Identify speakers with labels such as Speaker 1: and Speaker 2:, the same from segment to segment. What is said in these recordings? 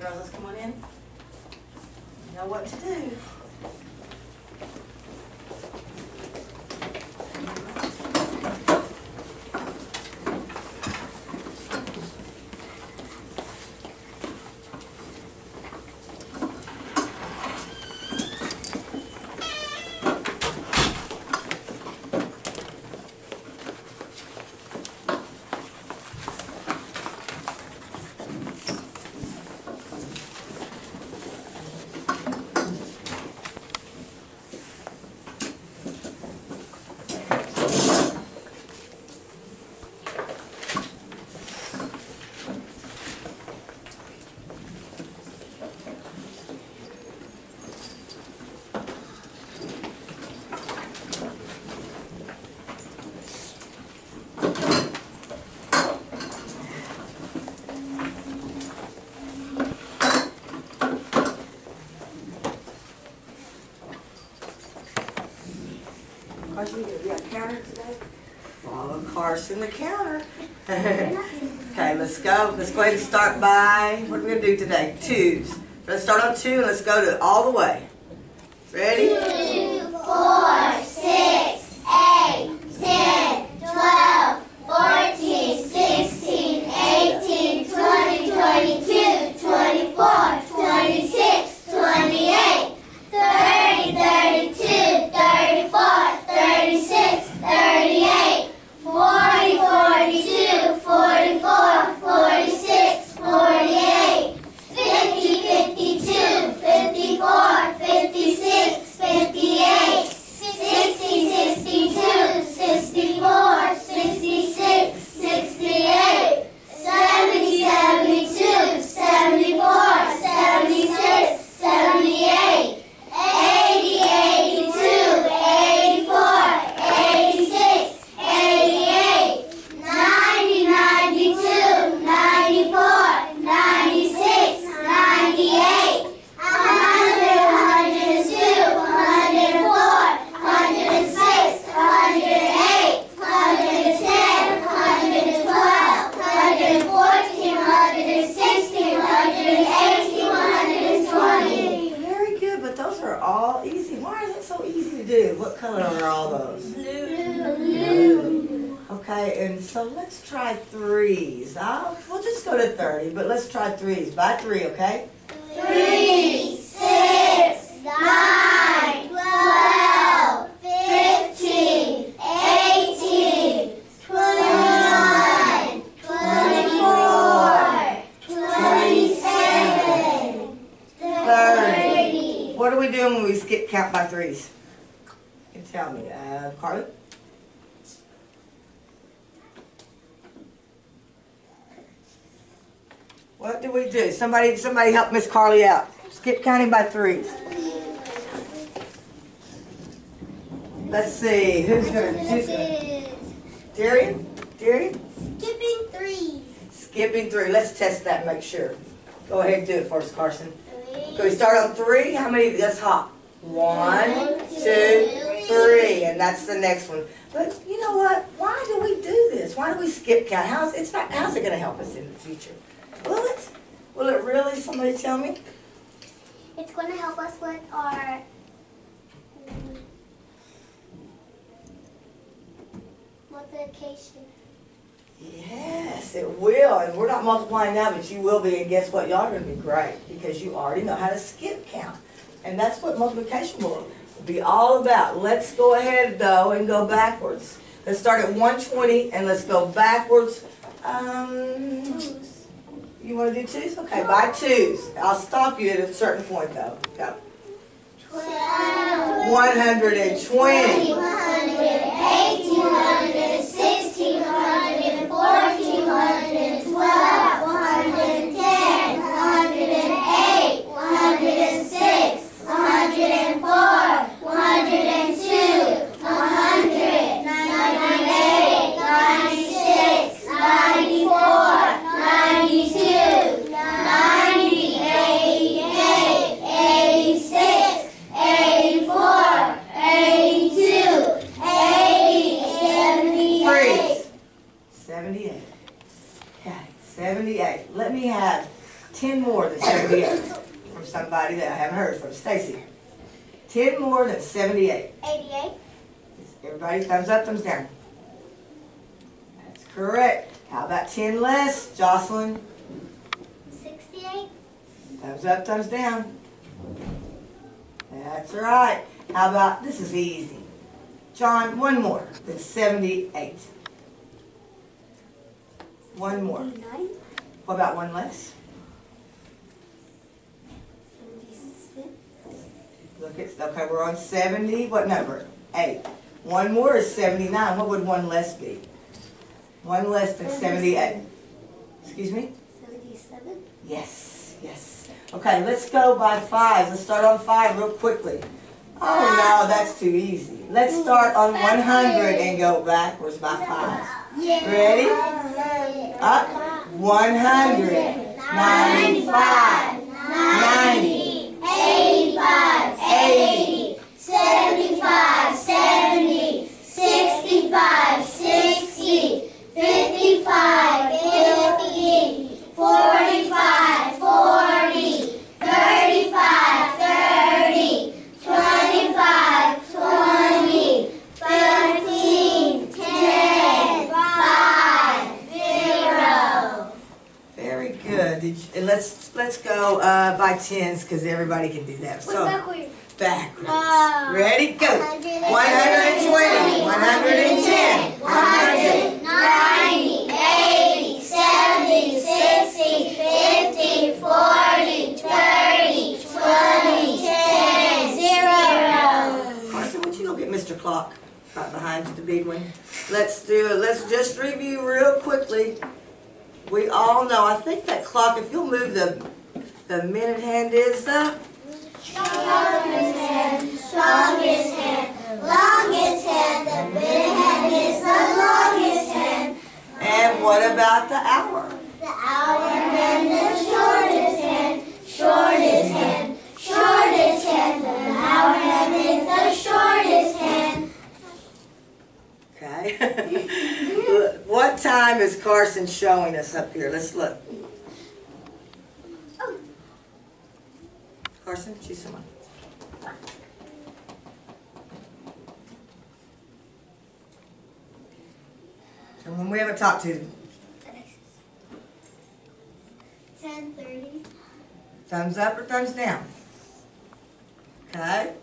Speaker 1: girls, let's come on in. You know what to do. Carson, you gonna be on the counter today? Follow Carson the counter. Okay, let's go. Let's go ahead and start by, what are we gonna do today? Twos. Let's start on 2 and let's go to all the way. Ready?
Speaker 2: 2, 4, 6, 8, 10, 12, 14, 16, 18, 20, 22, 24, 26, 28, 30, 32, 34, 36, 38, 40, 42, 44, 46, 48, 50, 52, 54, 56, 58, 60, 62, 64, 66, 68, 70, 72, 74, 76, 78, 80, 82, 84, 86, 88, 90, 92, 94, 96, 98, 100, 102, 104, 106, 108, 110, 112, 114, 116, 118, 120.
Speaker 1: Very good, but those are all easy. Why is it so easy to do? What color are all those? Blue. Okay, and so let's try 3s. We'll just go to 30, but let's try 3s. By 3, okay?
Speaker 2: 3, 6, 9, 12, 15, 18, 21, 24, 27,
Speaker 1: 30. What are we doing when we skip count by 3s? You can tell me. Carly? What do we do? Somebody help Miss Carly out. Skip counting by 3s. Let's see. Who's going to? Darian?
Speaker 2: Skipping 3.
Speaker 1: Skipping 3. Let's test that and make sure. Go ahead and do it for us, Carson. Can we start on 3? How many? Let's hop. 1, 2, 3. And that's the next one. But you know what? Why do we do this? Why do we skip count? How's it going to help us in the future? Will it? Will it really? Somebody tell me.
Speaker 2: It's going to help us with our multiplication.
Speaker 1: Yes, it will. And we're not multiplying now, but you will be. And guess what? Y'all are going to be great because you already know how to skip count. And that's what multiplication will be all about. Let's go ahead, though, and go backwards. Let's start at 120, and let's go backwards. You want to do 2s? Okay, by 2s. I'll stop you at a certain point, though. Go.
Speaker 2: 12,
Speaker 1: 120.
Speaker 2: 118, 116, 114, 112, 110, 108, 106, 104, 102, 100, 98, 96, 94, 92, 90, 88, 86, 84, 82, 80,
Speaker 1: 10 more than 78? From somebody that I haven't heard from. Stacy. 10 more than 78.
Speaker 2: 88.
Speaker 1: Everybody, thumbs up, thumbs down. That's correct. How about 10 less, Jocelyn?
Speaker 2: 68.
Speaker 1: Thumbs up, thumbs down. That's right. How about, this is easy. John, one more than 78. One more.
Speaker 2: 79.
Speaker 1: What about one less?
Speaker 2: 76.
Speaker 1: Look, it's, okay, we're on 70. What number? 8. One more is 79. What would one less be? One less than 78. Excuse me?
Speaker 2: 77.
Speaker 1: Yes, yes. Okay, let's go by 5. Let's start on 5 real quickly. Oh no, that's too easy. Let's start on 100 and go backwards by 5. Ready? Up. 100. 95. 90.
Speaker 2: 85. 80. 75. 70. 65. 60. 55. 50. 45. 40. 35. 30. 25, 20, 13, 10, 5, 0.
Speaker 1: Very good. And let's go by 10s because everybody can do that. So backwards. Ready? Go. 120, 110, 100,
Speaker 2: 90, 80, 70, 60, 50, 40, 30, 20, 10, 0.
Speaker 1: Carson, would you go get Mr. Clock right behind you, the big one? Let's do it. Let's just review real quickly. We all know, I think that clock, if you'll move the minute hand is the
Speaker 2: Strongest hand, strongest hand, longest hand, the minute hand is the longest hand.
Speaker 1: And what about the hour?
Speaker 2: The hour hand, the shortest hand, shortest hand, shortest hand, the hour hand is the shortest hand.
Speaker 1: Okay. What time is Carson showing us up here? Let's look. Carson, choose someone. Someone we haven't talked to.
Speaker 2: 10:30.
Speaker 1: Thumbs up or thumbs down? Okay.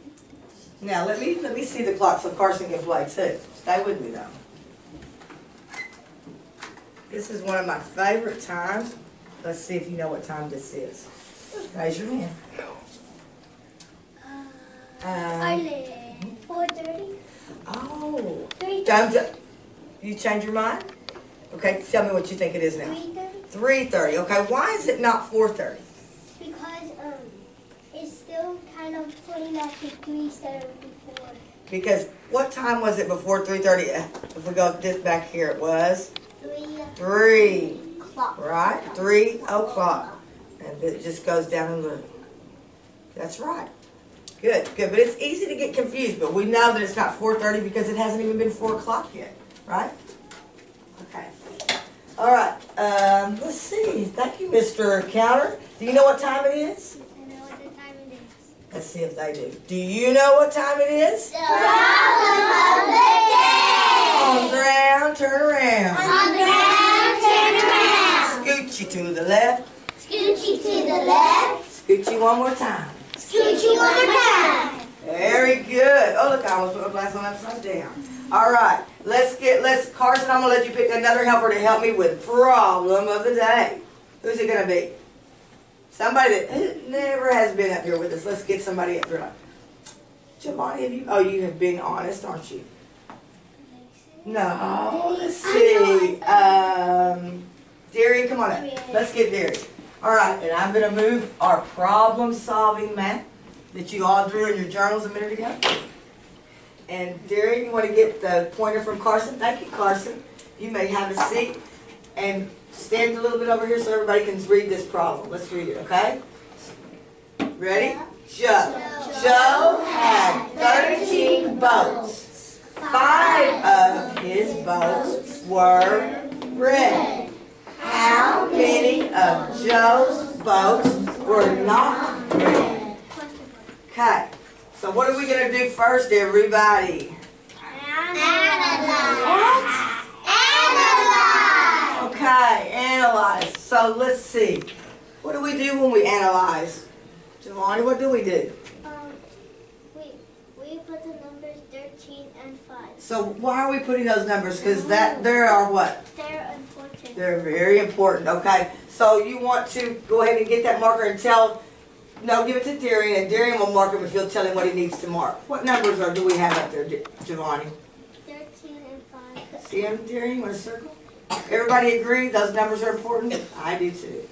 Speaker 1: Now let me see the clock so Carson can play too. Stay with me though. This is one of my favorite times. Let's see if you know what time this is. Raise your hand.
Speaker 2: 4:30.
Speaker 1: Oh.
Speaker 2: 3:30.
Speaker 1: Thumbs up. You change your mind? Okay, tell me what you think it is now.
Speaker 2: 3:30.
Speaker 1: 3:30. Okay, why is it not 4:30?
Speaker 2: Because it's still kind of putting at the 3 instead of before.
Speaker 1: Because what time was it before 3:30? If we go this back here, it was 3
Speaker 2: o'clock.
Speaker 1: Right? 3 o'clock. And it just goes down in loop. That's right. Good, good. But it's easy to get confused, but we know that it's not 4:30 because it hasn't even been 4 o'clock yet. Right? Okay. All right. Let's see. Thank you, Mr. Counter. Do you know what time it is?
Speaker 2: I know what the time it is.
Speaker 1: Let's see if they do. Do you know what time it is?
Speaker 2: The problem of the day.
Speaker 1: On ground, turn around.
Speaker 2: On ground, turn around.
Speaker 1: Scoochie to the left.
Speaker 2: Scoochie to the left.
Speaker 1: Scoochie one more time.
Speaker 2: Scoochie one more time.
Speaker 1: Very good. Oh, look, I almost put my glass on upside down. All right. Carson, I'm going to let you pick another helper to help me with problem of the day. Who's it going to be? Somebody that never has been up here with us. Let's get somebody up here. Giovanni, you have been honest, aren't you? No. Let's see. Darian, come on up. Let's get Darian. All right, and I'm going to move our problem-solving map that you all drew in your journals a minute ago. And Darian, you want to get the pointer from Carson? Thank you, Carson. You may have a seat and stand a little bit over here so everybody can read this problem. Let's read it, okay? Ready? Joe. Joe had 13 boats. 5 of his boats were red. How many of Joe's boats were not red. Okay, so what are we going to do first, everybody?
Speaker 2: Analyze.
Speaker 1: Okay, analyze. So let's see. What do we do when we analyze? Giovanni, what do we do?
Speaker 2: We put the numbers 13 and 5.
Speaker 1: So why are we putting those numbers? Because there are what?
Speaker 2: They're important.
Speaker 1: They're very important. Okay, so you want to go ahead and get that marker and tell, no, give it to Darian, and Darian will mark him if you'll tell him what he needs to mark. What numbers do we have up there, Giovanni?
Speaker 2: 13 and 5.
Speaker 1: See them, Darian? You want to circle? Everybody agree those numbers are important? I do too.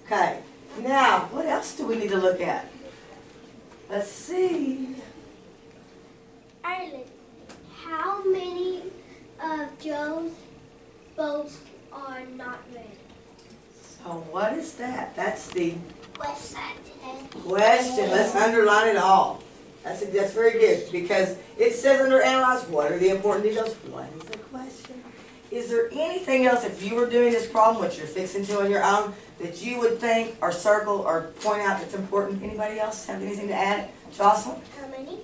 Speaker 1: Okay, now what else do we need to look at? Let's see.
Speaker 2: Ireland. How many of Joe's boats are not red?
Speaker 1: So what is that? That's the
Speaker 2: Question.
Speaker 1: Let's underline it all. That's very good because it says under analyze what are the important details. What is the question? Is there anything else if you were doing this problem, which you're fixing to on your own, that you would think or circle or point out that's important? Anybody else have anything to add? Jocelyn?
Speaker 2: How many?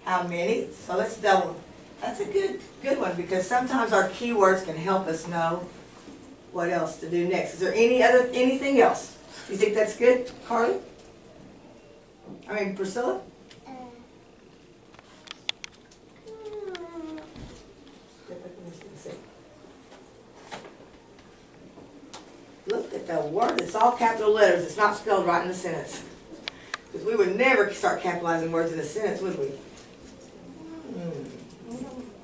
Speaker 1: How many? So let's double. That's a good one because sometimes our keywords can help us know what else to do next. Is there anything else? You think that's good, Carly? Priscilla? Look at the word. It's all capital letters. It's not spelled right in the sentence. Because we would never start capitalizing words in a sentence, would we?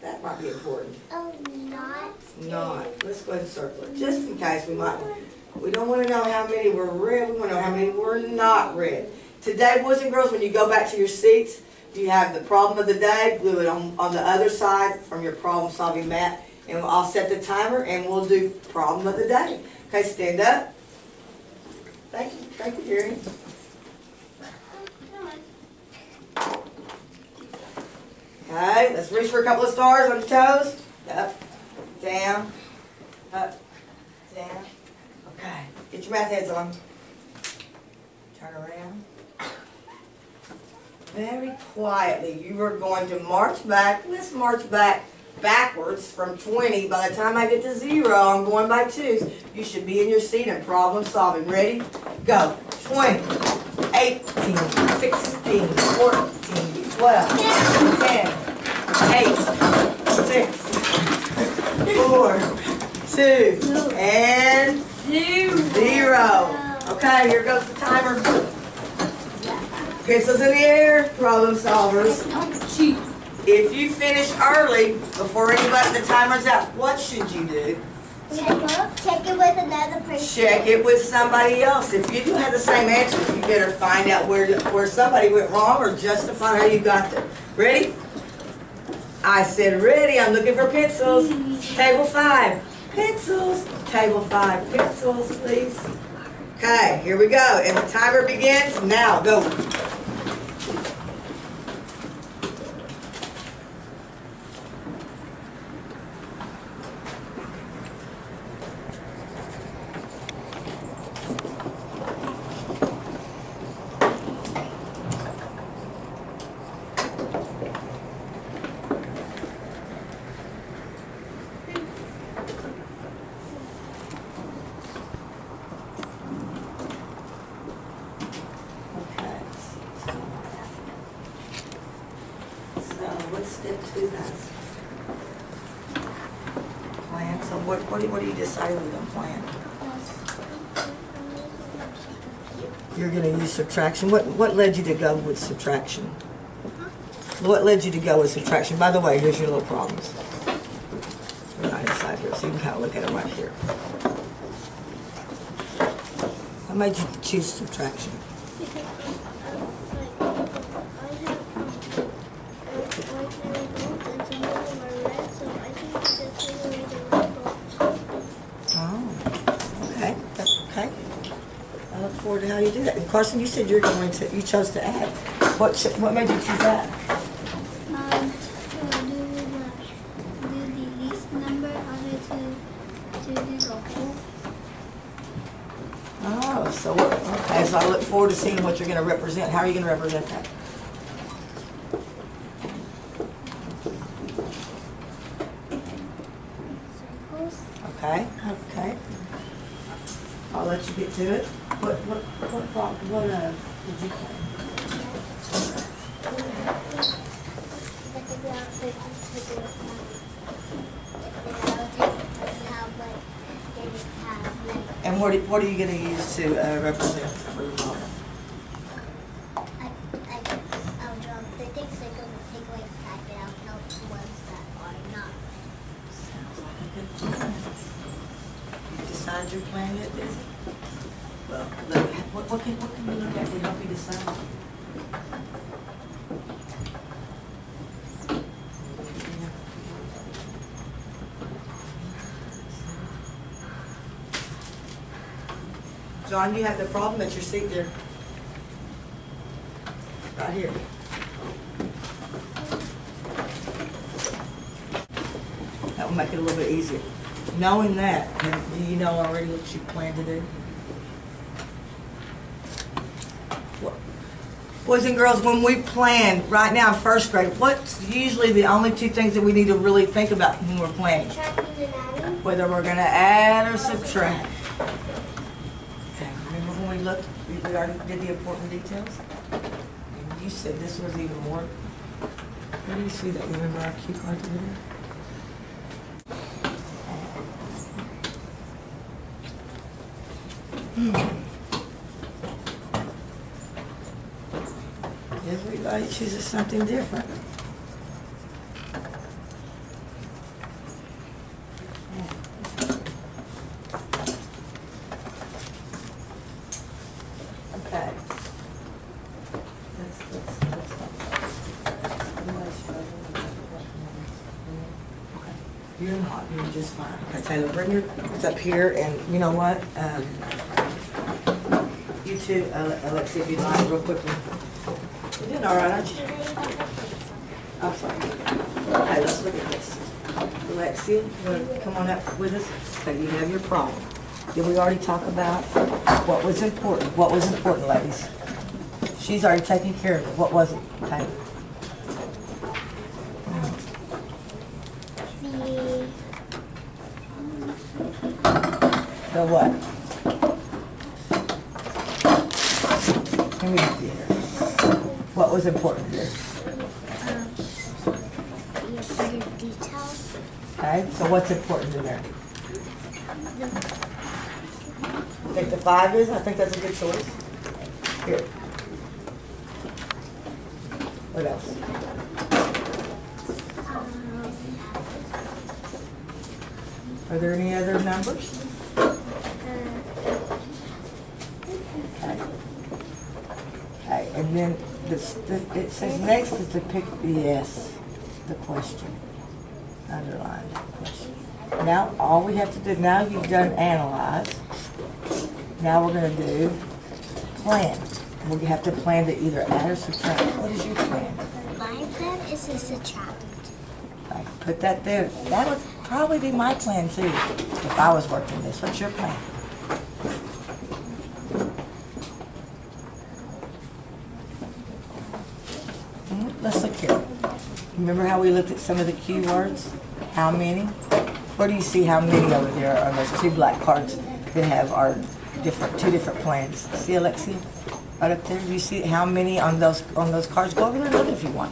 Speaker 1: That might be important.
Speaker 2: Oh, not.
Speaker 1: Not. Let's go ahead and circle it. Just in case we might. We don't want to know how many were red. We want to know how many were not red. Today, boys and girls, when you go back to your seats, you have the problem of the day. Glue it on the other side from your problem-solving mat. And I'll set the timer and we'll do problem of the day. Okay, stand up. Thank you. Thank you, Jerry. Okay, let's reach for a couple of stars on your toes. Up, down, up, down. Okay, get your math heads on. Turn around. Very quietly, you are going to march back. Let's march backwards from 20. By the time I get to 0, I'm going by 2s. You should be in your seat and problem solving. Ready? Go. 20, 18, 16, 14, 12, 10, 8, 6, 4, 2, and 0. Okay, here goes the timer. Pencils in the air, problem solvers. If you finish early, before the timer's out, what should you do?
Speaker 2: Check it with another person.
Speaker 1: Check it with somebody else. If you do have the same answer, you better find out where somebody went wrong or justify how you got there. Ready? I said ready. I'm looking for pencils. Table 5. Pencils. Table 5. Pencils, please. Okay, here we go. And the timer begins now. Go. Step 2 has plan. So what do you decide we're going to plan? You're going to use subtraction. What led you to go with subtraction? What led you to go with subtraction? By the way, here's your little problems. They're right inside here, so you can kind of look at them right here. What made you choose subtraction? Forward to how you do that. And Carson, you said you chose to add. What made you choose that?
Speaker 2: To do the least number of it to do the whole.
Speaker 1: Oh, So, okay, so I look forward to seeing what you're going to represent. How are you going to represent that? Okay, okay. I'll let you get to it. What did you play? And what are you going to use to represent for your mom?
Speaker 2: I'll draw the things that go take away the fact that I'll help the ones that are not.
Speaker 1: Sounds like a good plan. You decide your plan yet, Busy? Well, look, what can you look at to help you decide? John, you have the problem at your seat there. Right here. That will make it a little bit easier. Knowing that, do you know already what you plan to do? Boys and girls, when we plan, right now in first grade, what's usually the only two things that we need to really think about when we're planning? Whether we're going to add or subtract. Okay, remember when we looked, we already did the important details? And you said this was even more. Where do you see that? You remember our cue cards over there? Everybody chooses something different. Okay. You're not. You're just fine. Okay, Taylor, bring your it's up here, and you know what? You too, Alexia, if you'd like, real quickly. You're doing all right, aren't you? I'm sorry. Okay, let's look at this. Alexia, you want to come on up with us? Okay, you have your problem. Did we already talk about what was important? What was important, ladies? She's already taken care of it. What was it, Taylor? The what? Let me help you here. What was important here?
Speaker 2: Your details.
Speaker 1: Okay, so what's important in there? I think the 5 is. I think that's a good choice. Here. What else? Are there any other numbers? Okay. Okay, and then it says next is the pick. Yes, the question. Underline the question. Now all we have to do, now you've done analyze. Now we're going to do plan. We have to plan to either add or subtract. What is your plan?
Speaker 2: My plan is to subtract.
Speaker 1: Okay, put that there. That would probably be my plan too, if I was working this. What's your plan? Let's look here. Remember how we looked at some of the keywords? How many? Where do you see how many over there on those 2 black cards that have our two different plans? See, Alexia? Right up there. Do you see how many on those cards? Go over there and look if you want.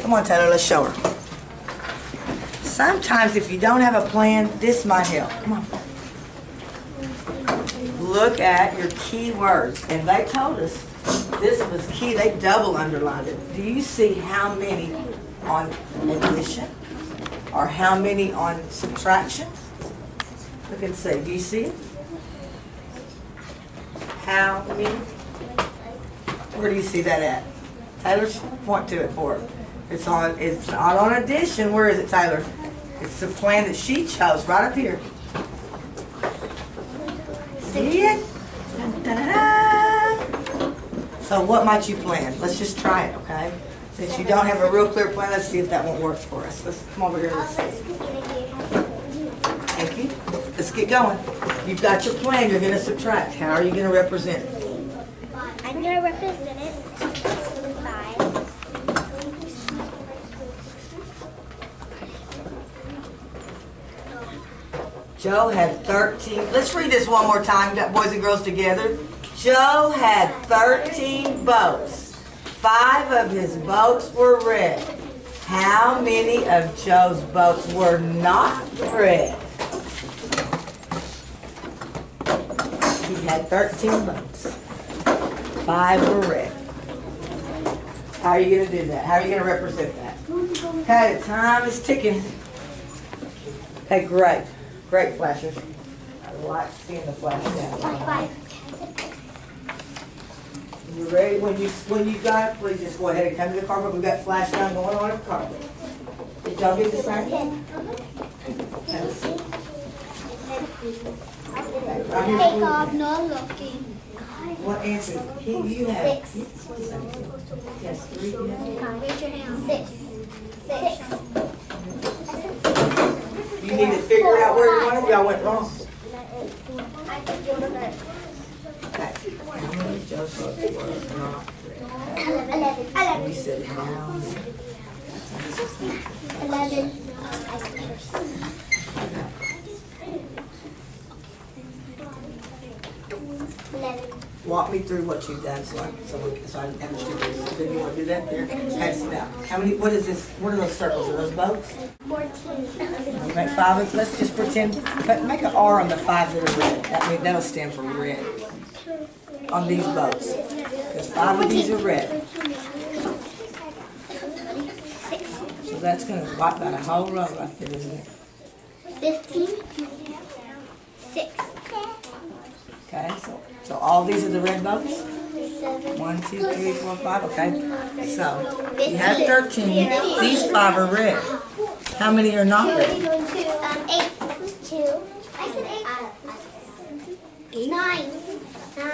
Speaker 1: Come on, Taylor, let's show her. Sometimes if you don't have a plan, this might help. Come on. Look at your keywords. And they told us this was key. They double underlined it. Do you see how many on addition? Or how many on subtraction? Look and see. Do you see it? How many? Where do you see that at? Taylor, point to it for her. It's not on addition. Where is it, Taylor? It's the plan that she chose right up here. See it? Dun, dun, dun, dun. So what might you plan? Let's just try it, okay? Since you don't have a real clear plan, let's see if that won't work for us. Let's come over here. Let's see. Thank you. let's get going. You've got your plan. You're going to subtract. How are you going to represent it?
Speaker 2: I'm going to represent it 5.
Speaker 1: Joe had 13. Let's read this one more time, boys and girls together. Joe had 13 boats. 5 of his boats were red. How many of Joe's boats were not red? He had 13 boats. 5 were red. How are you going to do that? How are you going to represent that? Okay, the time is ticking. Okay, great. Great flashers. I like seeing the flash down. You ready? When you got it, please just go ahead and come to the carpet. We've got flash down going on at the carpet. Did y'all get the same?
Speaker 2: Take off, not looking.
Speaker 1: What answer? You have?
Speaker 2: 6.
Speaker 1: Yes, 3.
Speaker 2: Raise your hand. 6.
Speaker 1: You need to figure out where one of y'all went wrong. Okay. How many Joe's boats were not red?
Speaker 2: 11.
Speaker 1: We said how many?
Speaker 2: 11.
Speaker 1: Walk me through what you've done so I understand this. So then you want to do that there? Okay, sit down. How many, what is this, what are those circles? Are those boats?
Speaker 2: 14.
Speaker 1: You make 5 of, let's just pretend, but make an R on the 5 that are red. That'll stand for red. On these boats. Because 5 of these are red. So that's going to wipe out a whole row right there, isn't it?
Speaker 2: 15. 6.
Speaker 1: Okay, so all these are the red boats?
Speaker 2: 7.
Speaker 1: 1, 2, 3, 4, 5, okay. So, you have 13. These 5 are red. How many are not red?
Speaker 2: 8. 2. I said 8. 9.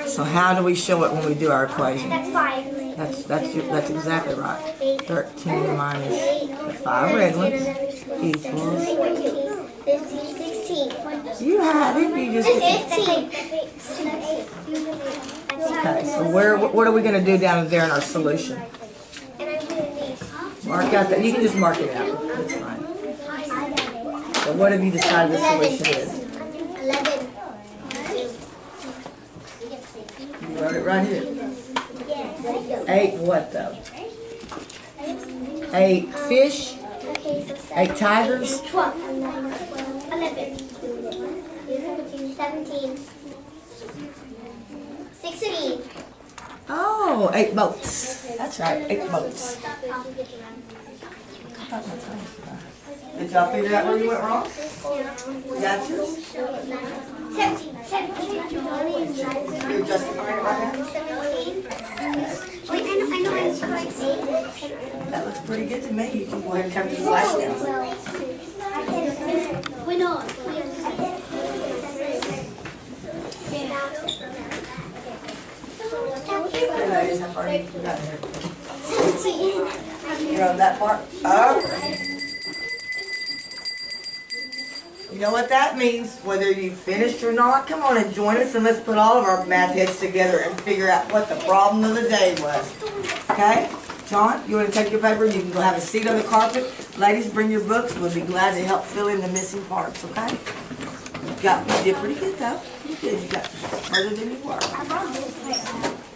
Speaker 1: So how do we show it when we do our equation?
Speaker 2: That's 5.
Speaker 1: That's exactly right. 13 minus the 5 red ones equals.
Speaker 2: 15, 16.
Speaker 1: You had it. You just.
Speaker 2: 15.
Speaker 1: Okay. So what are we going to do down there in our solution? Mark out that. You can just mark it out. That's fine. So what have you decided the solution is?
Speaker 2: 11.
Speaker 1: You wrote it right here. 8 what though? 8 fish. 8 tigers.
Speaker 2: 12. 11. 17. 16.
Speaker 1: Oh, 8 boats. That's right, 8 boats. Did y'all figure out where you went wrong? You got yours?
Speaker 2: 17.
Speaker 1: You're justifying it right now?
Speaker 2: 17. Wait, I know I'm supposed to 8.
Speaker 1: That looks pretty good to me. You can go ahead and come to the flash now.
Speaker 2: Wait, no.
Speaker 1: Hey ladies, how far you got here?
Speaker 2: 17.
Speaker 1: You're on that part? Oh. You know what that means, whether you finished or not. Come on and join us and let's put all of our math heads together and figure out what the problem of the day was. Okay? John, you want to take your paper? You can go have a seat on the carpet. Ladies, bring your books. We'll be glad to help fill in the missing parts, okay? You did pretty good though. You did. You got further than you were.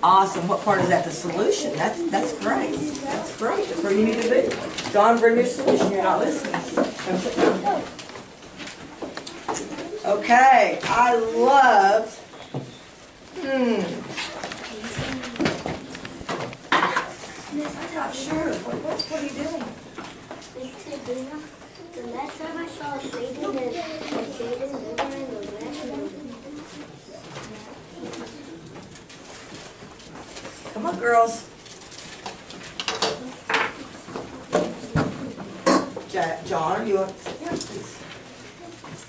Speaker 1: Awesome. What part is that? The solution. That's great. That's great. That's where you need to be. John, bring your solution. You're not listening. Okay. I loved. I'm not sure. What are you doing?
Speaker 2: The last time I saw a Jaden and Jaden over in the
Speaker 1: Come on, girls. John, are you up? Yeah, please.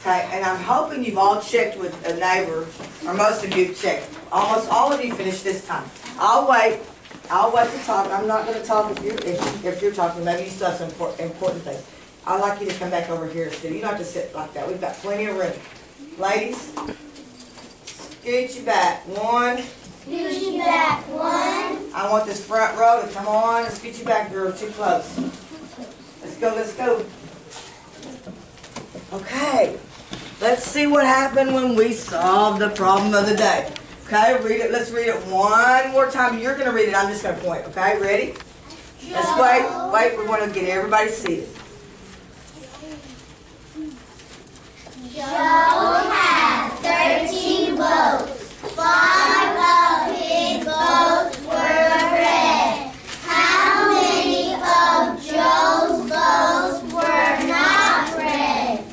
Speaker 1: Okay, and I'm hoping you've all checked with a neighbor, or most of you checked. Almost all of you finished this time. I'll wait to talk. I'm not going to talk if you're talking. Maybe you still have some important things. I'd like you to come back over here, Steve. You don't have to sit like that. We've got plenty of room. Ladies, scooch you back. One.
Speaker 2: Scooch you back. One.
Speaker 1: I want this front row to come on. Scooch you back, girl. Too close. Let's go, let's go. Okay. Let's see what happened when we solved the problem of the day. Okay, read it. Let's read it one more time. You're going to read it. I'm just going to point. Okay, ready? Let's wait. Wait, we want to get everybody seated.
Speaker 2: Joe had 13 boats. 5 of his boats were red. How many of Joe's boats were not red?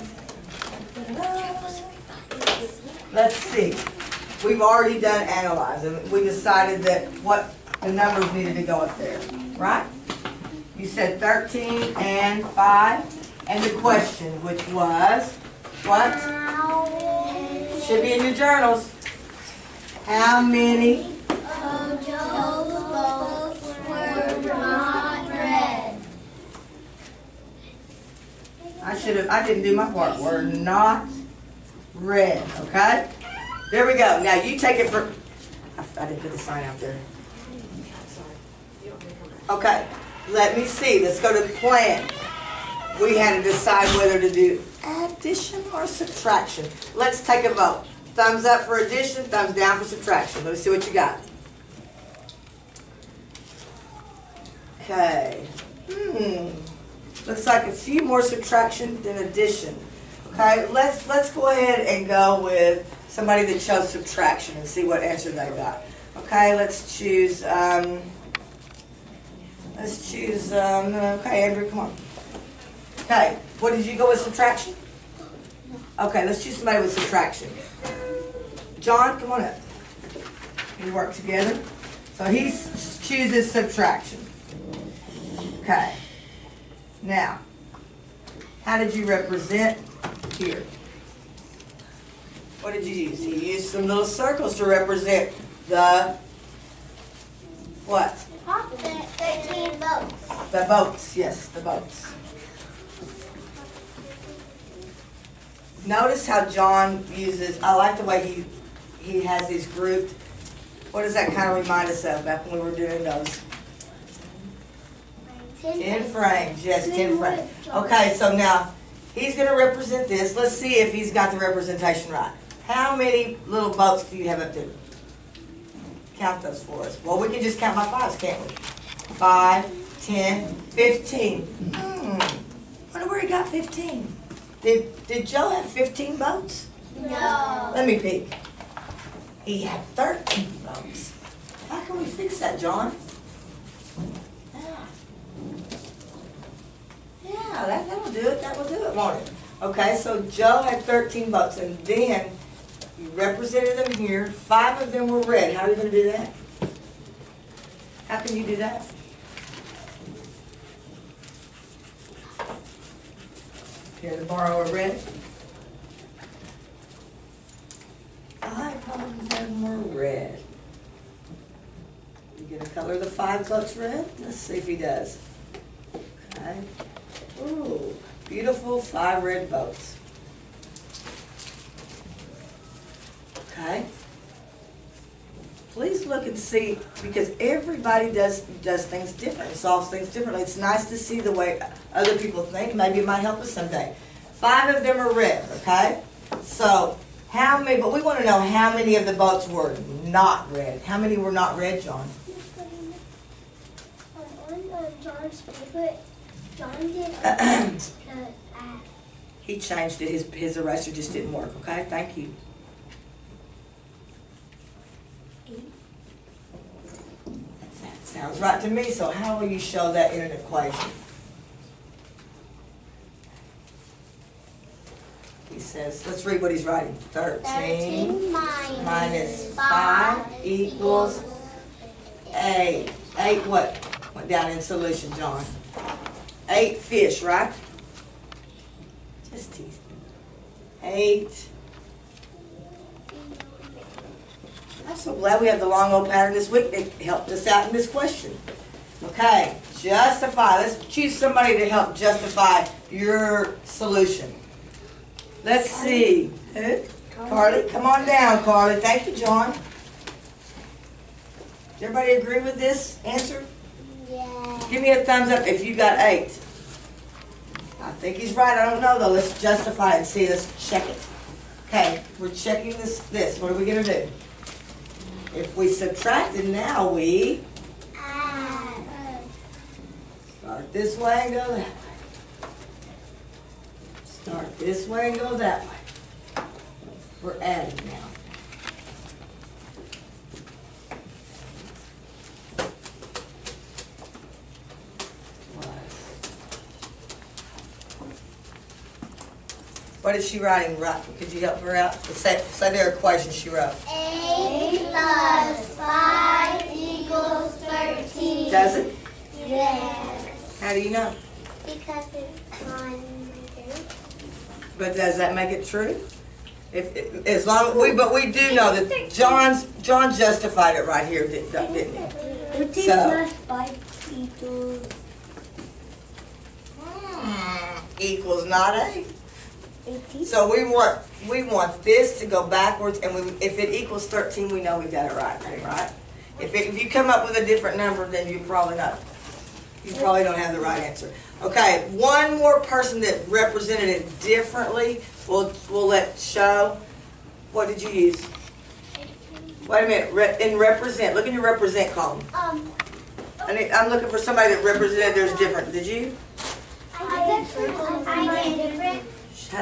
Speaker 1: Let's see. We've already done analyzing. We decided that what the numbers needed to go up there, right? You said 13 and 5. And the question, which was, what? Should be in your journals. How many
Speaker 2: of Joe's boats were not red?
Speaker 1: I didn't do my part. Were not red, okay? There we go. Now you take it for, I didn't put the sign out there. Okay, let me see. Let's go to the plan. We had to decide whether to do addition or subtraction. Let's take a vote. Thumbs up for addition, thumbs down for subtraction. Let me see what you got. Okay. Looks like a few more subtraction than addition. Okay, let's go ahead and go with somebody that chose subtraction and see what answer they got. Okay, let's choose okay, Andrew, come on. Okay, what did you go with, subtraction? Okay, let's choose somebody with subtraction. John, come on up. We work together. So he chooses subtraction. Okay. Now, how did you represent here? What did you use? He used some little circles to represent the what?
Speaker 2: 13 boats.
Speaker 1: The boats, yes, the boats. Notice how John uses, I like the way he has these grouped. What does that kind of remind us of back when we were doing those? 10 frames, yes, 10 frames. Okay, so now he's going to represent this. Let's see if he's got the representation right. How many little boats do you have up there? Count those for us. Well, we can just count by fives, can't we? 5, 10, 15. Wonder where he got 15. Did Joe have 15 boats?
Speaker 2: No.
Speaker 1: Let me peek. He had 13 boats. How can we fix that, John? Yeah, that will do it. That will do it, won't it? Okay, so Joe had 13 boats, and then you represented them here. 5 of them were red. How are you going to do that? How can you do that? Here, to borrow a red. 5 of them were red. You going to color the 5 boats red? Let's see if he does. Okay. Ooh, beautiful 5 red boats. Okay. Please look and see, because everybody does things different, solves things differently. It's nice to see the way other people think. Maybe it might help us someday. 5 of them are red, okay? So, how many, but we want to know how many of the boats were not red. How many were not red, John?
Speaker 2: On John's paper, John did
Speaker 1: He changed it. His eraser just didn't work, okay? Thank you. That sounds right to me. So how will you show that in an equation? He says, let's read what he's writing. 13 minus 5 equals 8. 8 what? Went down in solution, John. 8 fish, right? Just teasing. 8. I'm so glad we have the long old pattern this week that helped us out in this question. Okay, justify. Let's choose somebody to help justify your solution. Let's see. Who? Carly, come on down, Carly. Thank you, John. Does everybody agree with this answer?
Speaker 2: Yeah.
Speaker 1: Give me a thumbs up if you got 8. I think he's right. I don't know, though. Let's justify it and see. Let's check it. Okay, we're checking this. What are we going to do? If we subtracted now, we start this way and go that way. Start this way and go that way. We're adding now. What is she writing? Right? Could you help her out? Say their equation she wrote.
Speaker 2: 8 plus 5 equals 13.
Speaker 1: Does it?
Speaker 2: Yes.
Speaker 1: How do you know?
Speaker 2: Because it's on my group.
Speaker 1: But does that make it true? As long but we do know that John justified it right here, didn't he?
Speaker 2: 13
Speaker 1: So,
Speaker 2: plus 5 equals
Speaker 1: equals not 8.
Speaker 2: 18.
Speaker 1: So we want this to go backwards, and if it equals 13, we know we got it right? If you come up with a different number, then you probably don't have the right answer. Okay, one more person that represented it differently. We'll let show. What did you use? Wait a minute. In represent, look in your represent column. I'm looking for somebody that represented theirs different. Did you?
Speaker 2: I did different.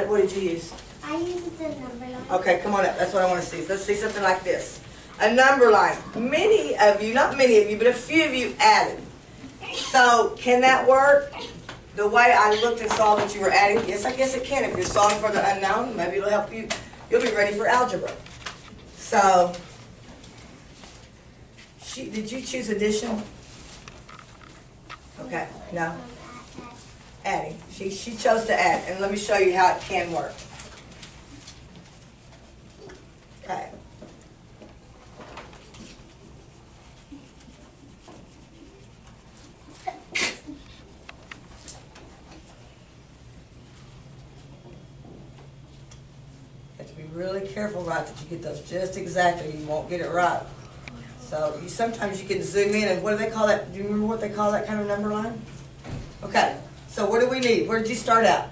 Speaker 1: What did you use?
Speaker 2: I used the number line.
Speaker 1: Okay, come on up. That's what I want to see. Let's see something like this. A number line. Many of you, not many of you, but a few of you added. So, can that work? The way I looked and saw that you were adding? Yes, I guess it can. If you're solving for the unknown, maybe it'll help you. You'll be ready for algebra. So, did you choose addition? Okay, no. Adding. She chose to add, and let me show you how it can work. Okay. You have to be really careful, right, that you get those just exactly. You won't get it right. So sometimes you can zoom in, and what do they call that? Do you remember what they call that kind of number line? Okay. So what do we need? Where did you start out?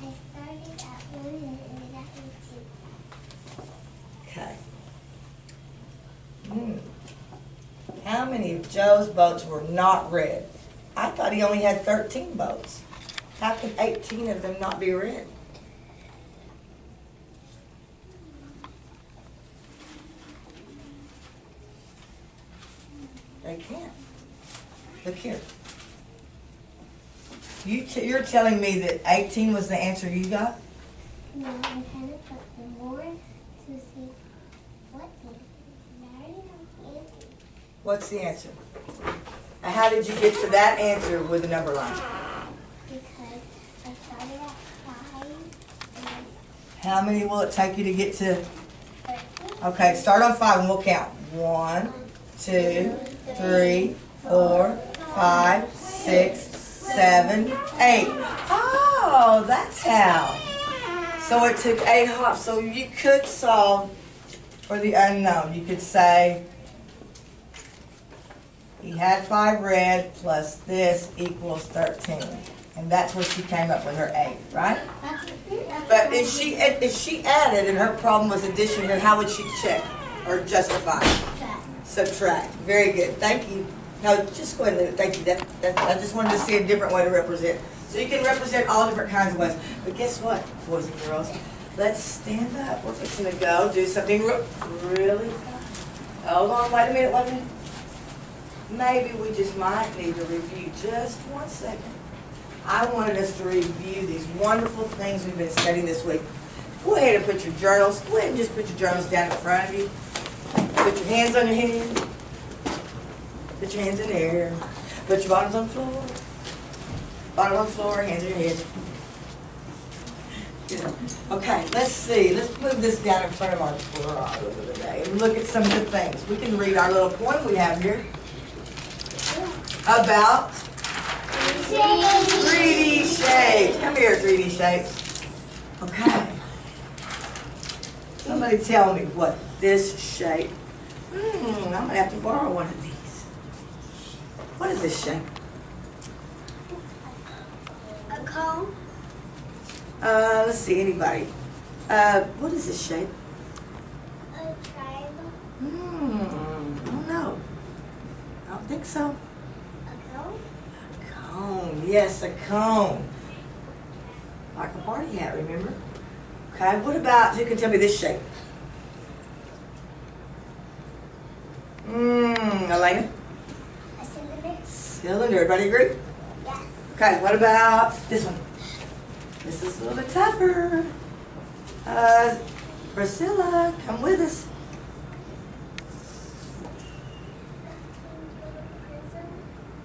Speaker 2: I started at 1 and ended at 2.
Speaker 1: Okay. How many of Joe's boats were not red? I thought he only had 13 boats. How can 18 of them not be red? They can't. Look here. You're telling me that 18 was the answer you got?
Speaker 2: No, I'm trying to put the more to see what the answer.
Speaker 1: What's the answer? How did you get to that answer with the number line?
Speaker 2: Because I started at 5.
Speaker 1: How many will it take you to get to?
Speaker 2: 13.
Speaker 1: Okay, start on 5 and we'll count. 1, 2, 3, 4, 5, 6, 7, 8. Oh, that's how. So it took 8 hops. So you could solve for the unknown. You could say he had 5 red plus this equals 13. And that's what she came up with, her 8, right? But if she added and her problem was addition here, how would she check or justify? Subtract. Very good. Thank you. No, just go ahead and leave it. Thank you. I just wanted to see a different way to represent. So you can represent all different kinds of ways. But guess what, boys and girls? Let's stand up. We're fixing to go do something really fast. Hold on. Wait a minute. Maybe we just might need to review just 1 second. I wanted us to review these wonderful things we've been studying this week. Go ahead and put your journals. Go ahead and just put your journals down in front of you. Put your hands on your head. Put your hands in the air. Put your bottoms on the floor. Bottom on the floor, hands on your head. Good. Okay, let's see. Let's move this down in front of our book today and look at some of the things. We can read our little poem we have here about 3D shapes. Come here, 3D shapes. Okay. Somebody tell me what this shape. I'm gonna have to borrow one of these. What is this shape?
Speaker 2: A cone.
Speaker 1: Let's see, anybody. What is this shape?
Speaker 2: A triangle.
Speaker 1: I don't know. I don't think so.
Speaker 2: A cone.
Speaker 1: A cone, yes, a cone. Like a party hat, remember? Okay, what about, who can tell me this shape? Elena?
Speaker 2: A cylinder.
Speaker 1: Cylinder, everybody agree?
Speaker 2: Yeah.
Speaker 1: Okay, what about this one? This is a little bit tougher. Priscilla, come with us.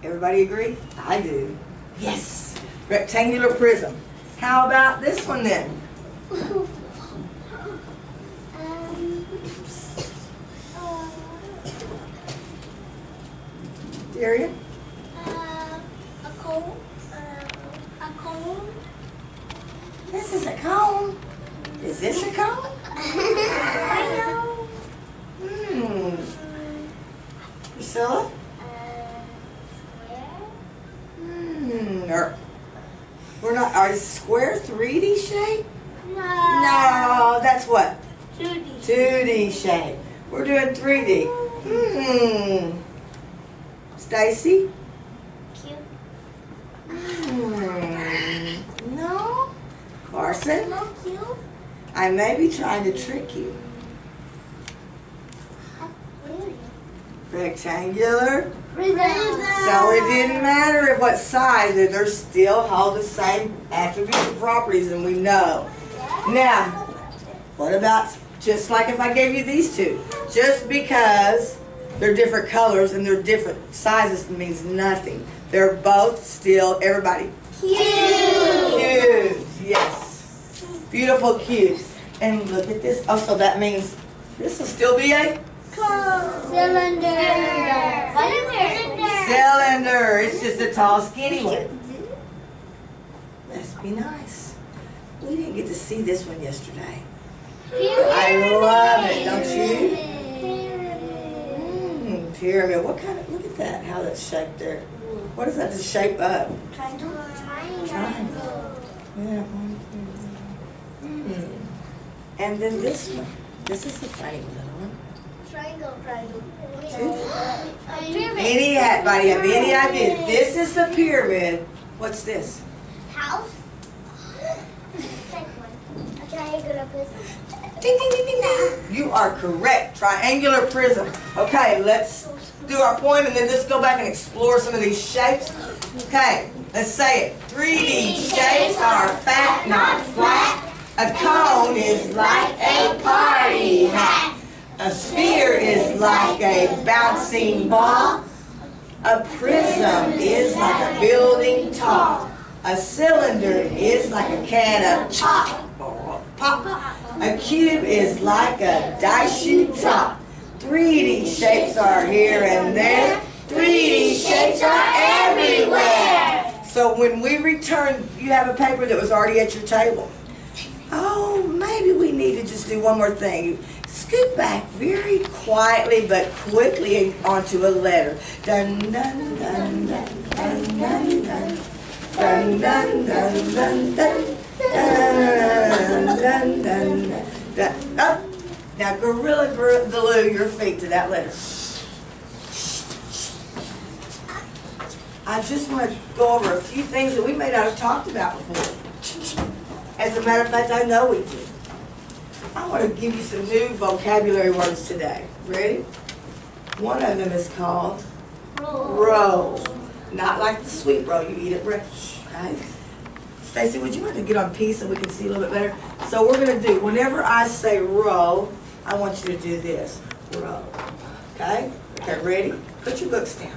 Speaker 1: Everybody agree? I do. Yes, rectangular prism. How about this one then? Darian?
Speaker 2: A cone. A cone.
Speaker 1: This is a cone. Is this a cone?
Speaker 2: I know.
Speaker 1: Priscilla?
Speaker 2: Square.
Speaker 1: We're not, are square 3D shape?
Speaker 2: No.
Speaker 1: No, that's what?
Speaker 2: 2D.
Speaker 1: 2D shape. We're doing 3D. Stacy?
Speaker 2: Cube.
Speaker 1: No. Carson?
Speaker 2: No cube.
Speaker 1: I may be trying to trick you. Rectangular.
Speaker 2: Prism.
Speaker 1: So it didn't matter what size, they still hold the same attributes and properties, and we know. Now, what about just like if I gave you these two? Just because they're different colors and they're different sizes means nothing. They're both still, everybody.
Speaker 2: Cube.
Speaker 1: Cubes, yes. Beautiful cubes. And look at this. Oh, so that means this will still be a
Speaker 2: Cylinder.
Speaker 1: cylinder. It's just a tall, skinny one. Must be nice. We didn't get to see this one yesterday. I love it, don't you? Pyramid. What kind of, look at that, how that's shaped there. What is that to shape up?
Speaker 2: Triangle.
Speaker 1: Yeah. And then this one. This is the funny little one.
Speaker 2: Triangle.
Speaker 1: Anybody have any idea? This is the pyramid. What's this?
Speaker 2: House. Second one. A triangular prism.
Speaker 1: Ding, ding, ding, ding, ding. You are correct. Triangular prism. Okay, let's do our poem and then let's go back and explore some of these shapes. Okay, let's say it. 3D shapes are fat, not flat. A cone is like a party hat. A sphere is like a bouncing ball. A prism is like a building tall. A cylinder is like a can of pop. A cube is like a dice you drop. 3D shapes are here and there. 3D shapes are everywhere. So when we return, you have a paper that was already at your table. Oh, maybe we need to just do one more thing. Scoot back very quietly but quickly onto a letter. Dun dun dun dun dun dun dun. Dun dun dun dun dun. Dun dun dun dun. Up. Now gorilla glue your feet to that letter. I just want to go over a few things that we may not have talked about before. As a matter of fact, I know we did. I want to give you some new vocabulary words today. Ready? One of them is called roll. Not like the sweet roll you eat at breakfast. Okay? Stacy, would you like to get on peace so we can see a little bit better? So we're going to do, whenever I say roll, I want you to do this. Roll. Okay? Okay, ready? Put your books down.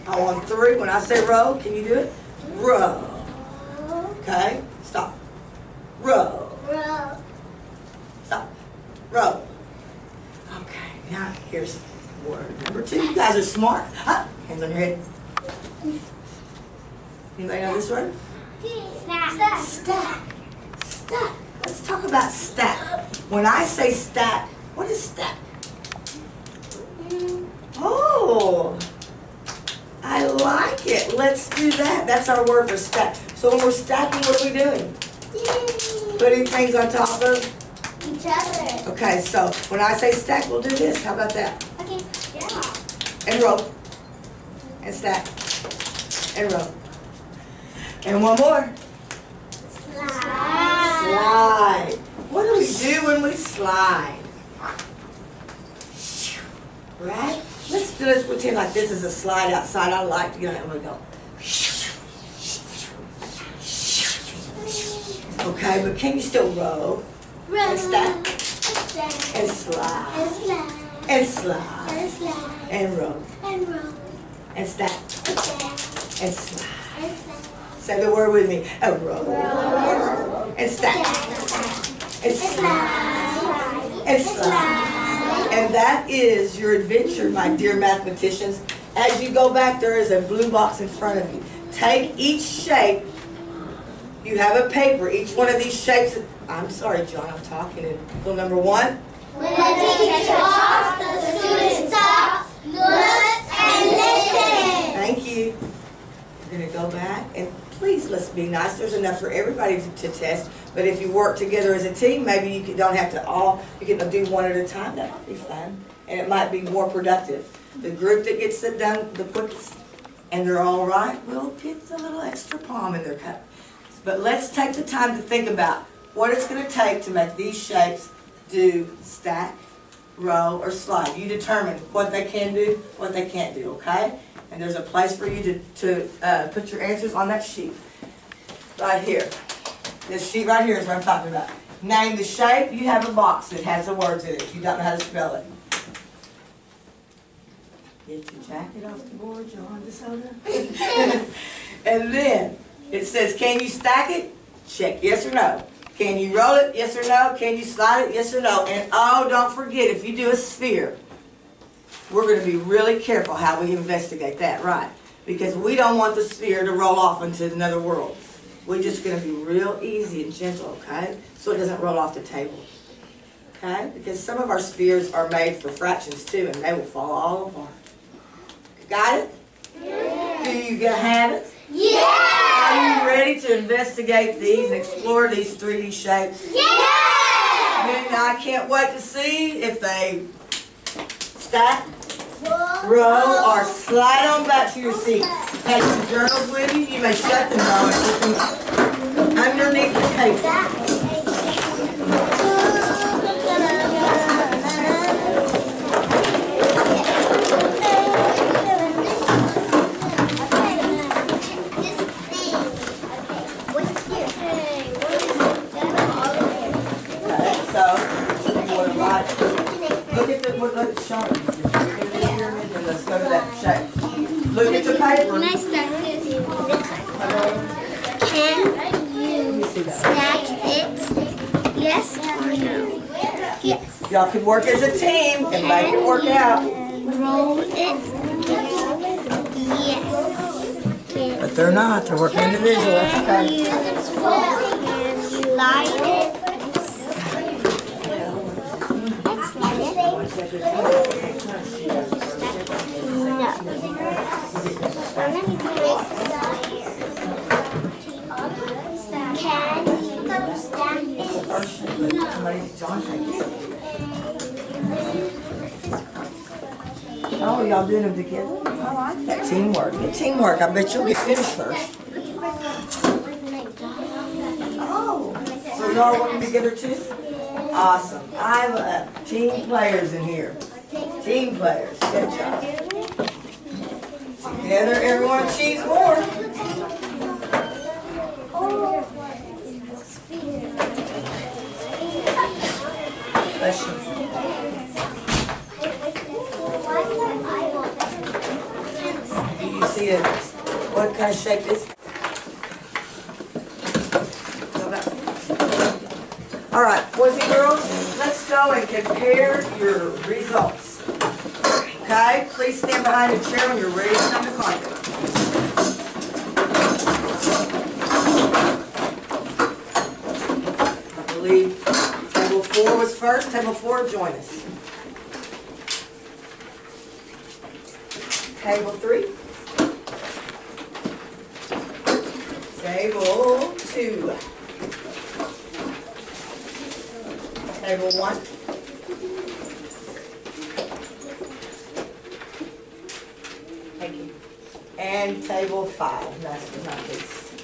Speaker 1: On 3, when I say roll, can you do it? Roll. Okay? Stop. Roll. Stop. Roll. Okay, now here's word number 2. You guys are smart. Huh? Hands on your head. Anybody know this word?
Speaker 2: Stack.
Speaker 1: Stack. Stack. Let's talk about stack. When I say stack, what is stack? Oh, I like it. Let's do that. That's our word for stack. So when we're stacking, what are we doing? Putting things on top of
Speaker 2: each other.
Speaker 1: Okay, so when I say stack, we'll do this. How about that?
Speaker 2: Okay, yeah.
Speaker 1: And roll. And stack. And roll. And one more.
Speaker 2: Slide.
Speaker 1: Slide. What do we do when we slide? Right? Let's pretend like this is a slide outside. I like to get on it and go. Okay, but can you still roll? And stack? And slide. And slide. And roll. And stack. And slide. Say the word with me. And roll. And stack. And slide. And slide. And that is your adventure, my dear mathematicians. As you go back, there is a blue box in front of you. Take each shape. You have a paper. Each one of these shapes. I'm sorry, John, I'm talking in rule number 1.
Speaker 2: When the teacher talks, the student stops, looks, and listens.
Speaker 1: Thank you. We're going to go back, and please let's be nice. There's enough for everybody to test, but if you work together as a team, maybe you don't have to all, you can do one at a time. That might be fun, and it might be more productive. The group that gets it done the quickest, and they're all right, will get a little extra palm in their cup. But let's take the time to think about what it's going to take to make these shapes do stack, row, or slide. You determine what they can do, what they can't do, okay? And there's a place for you to put your answers on that sheet. Right here. This sheet right here is what I'm talking about. Name the shape. You have a box that has the words in it if you don't know how to spell it. Get your jacket off the board, John DeSoto. And then it says, can you stack it? Check yes or no. Can you roll it? Yes or no. Can you slide it? Yes or no. And oh, don't forget, if you do a sphere, we're going to be really careful how we investigate that, right? Because we don't want the sphere to roll off into another world. We're just going to be real easy and gentle, okay? So it doesn't roll off the table. Okay? Because some of our spheres are made for fractions too, and they will fall all apart. Got it?
Speaker 2: Yeah.
Speaker 1: Do you have it?
Speaker 2: Yeah!
Speaker 1: Are you ready to investigate these and explore these 3D shapes?
Speaker 2: Yeah!
Speaker 1: And I can't wait to see if they stack, row, or slide on back to your seat. Take some journals with you. You may shut them though and put them underneath the paper. Let's go to that shape. Look at the paper.
Speaker 2: Can I stack it? Can you stack it? Yes or no? Yes.
Speaker 1: Y'all can work as a team and make it work out.
Speaker 2: Roll it? Yes.
Speaker 1: But they're not. They're working individually. That's okay.
Speaker 2: Can you slide it?
Speaker 1: Oh, y'all doing them together? I like that. Teamwork. Good teamwork. I bet you'll get finished first. Oh, so y'all working together too? Awesome. I love team players in here. Team players. Good job. Together, everyone achieves more. Bless you. Do you see it? What kind of shape is it? All right, boys and girls, let's go and compare your results. Okay, please stand behind the chair when you're ready to come to contact. I believe table 4 was first. first. Table 4, join us. Table 3. Table 2. Table 1. Thank you. And table 5. Last but not least.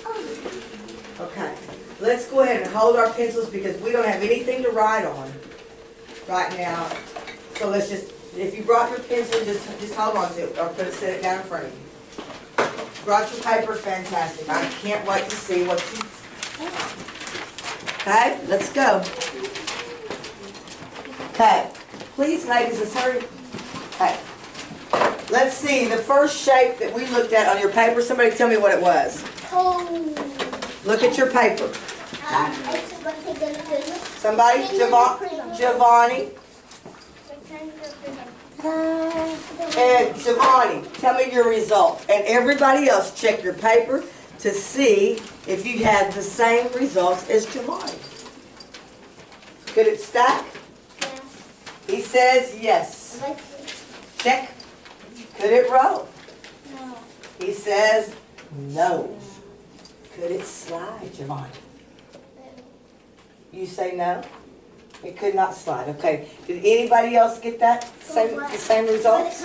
Speaker 1: Okay. Let's go ahead and hold our pencils because we don't have anything to write on right now. So let's just, if you brought your pencil, just hold on to it or set it down in front of you. Brought your paper, fantastic. I can't wait to see what you. Okay, let's go. Okay, please, ladies, let's hurry. Okay, let's see the first shape that we looked at on your paper. Somebody tell me what it was. Look at your paper. Somebody, Giovanni. And Giovanni, tell me your result. And everybody else, check your paper to see if you had the same results as Giovanni. Could it stack?
Speaker 2: Yes.
Speaker 1: He says yes. Check. Could it roll?
Speaker 2: No.
Speaker 1: He says no. Could it slide, Giovanni? You say no? It could not slide. Okay. Did anybody else get that? The same results?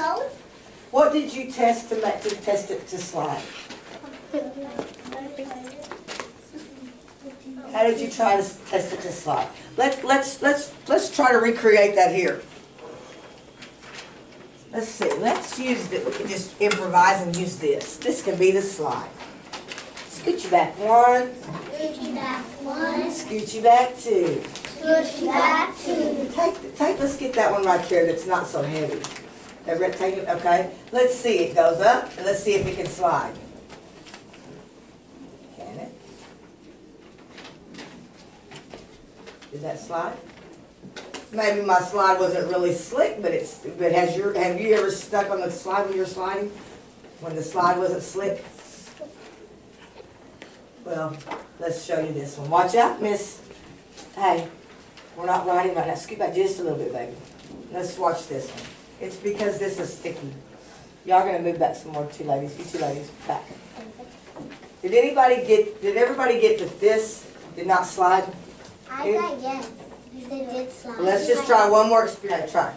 Speaker 1: What did you test to test it to slide? How did you try to test it to slide? Let's try to recreate that here. Let's see. Let's use it. We can just improvise and use this. This can be the slide. Scoot you back 1.
Speaker 2: Scoot you back 1.
Speaker 1: Scoot you back 2.
Speaker 2: Scoot you back 2.
Speaker 1: Let's get that one right here that's not so heavy. That rectangle, okay. Let's see. It goes up, and let's see if it can slide. Can it? Did that slide? Maybe my slide wasn't really slick, but have you ever stuck on the slide when you're sliding? When the slide wasn't slick? Well, let's show you this one. Watch out, miss. Hey, we're not riding right now. Scoot back just a little bit, baby. Let's watch this one. It's because this is sticky. Y'all gonna move back some more, you two ladies, back. Did everybody get that this did not slide?
Speaker 2: I got yes. It did slide.
Speaker 1: Let's just try one more experiment. Try.